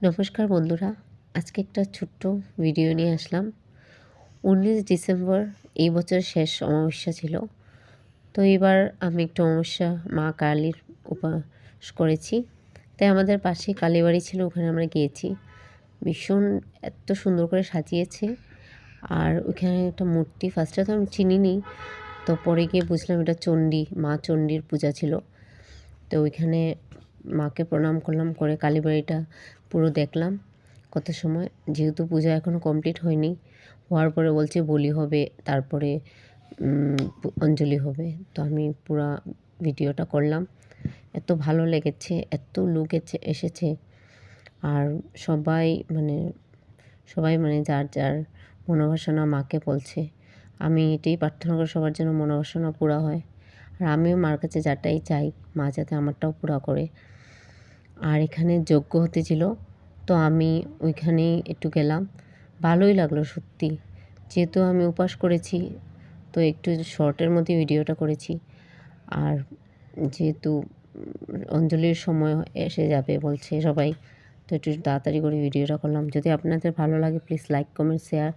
নমস্কার বন্ধুরা, আজকে একটা ছোট্ট ভিডিও নিয়ে আসলাম। 19 ডিসেম্বর এই বছরের শেষ অমাবস্যা ছিল। তো এবার আমি একটু অমাবস্যা মা কালীর উপবাস করেছি। তাই আমাদের পাশেই কালীবাড়ি ছিল, ওখানে আমরা গিয়েছি। ভীষণ এত সুন্দর করে সাজিয়েছে। আর ওইখানে একটা মূর্তি, ফার্স্টে তো আমি চিনিনি, তো পরে গিয়ে বুঝলাম এটা চণ্ডী, মা চণ্ডীর পূজা ছিল। তো ওইখানে মাকে প্রণাম করলাম, করে কালীবাড়িটা পুরো দেখলাম কত সময়। যেহেতু পূজা এখনও কমপ্লিট হয়নি, হওয়ার পরে বলছে বলি হবে, তারপরে অঞ্জলি হবে। তো আমি পুরো ভিডিওটা করলাম। এত ভালো লেগেছে, এত লোক এসেছে। আর সবাই মানে যার যার মনোবাসনা মাকে বলছে। আমি এটাই প্রার্থনা করি সবার যেন মনোবাসনা পুরা হয়। আর আমিও মার কাছে যাটাই চাই, মা যাতে আমারটাও পুরা করে। আর এখানে যজ্ঞ হতেছিল, তো আমি ওইখানেই একটু গেলাম। ভালোই লাগলো সত্যি। যেহেতু আমি উপবাস করেছি, তো একটু শর্টের মধ্যে ভিডিওটা করেছি। আর যেহেতু অঞ্জলির সময় এসে যাবে বলছে সবাই, তো একটু তাড়াতাড়ি করে ভিডিওটা করলাম। যদি আপনাদের ভালো লাগে প্লিজ লাইক, কমেন্ট, শেয়ার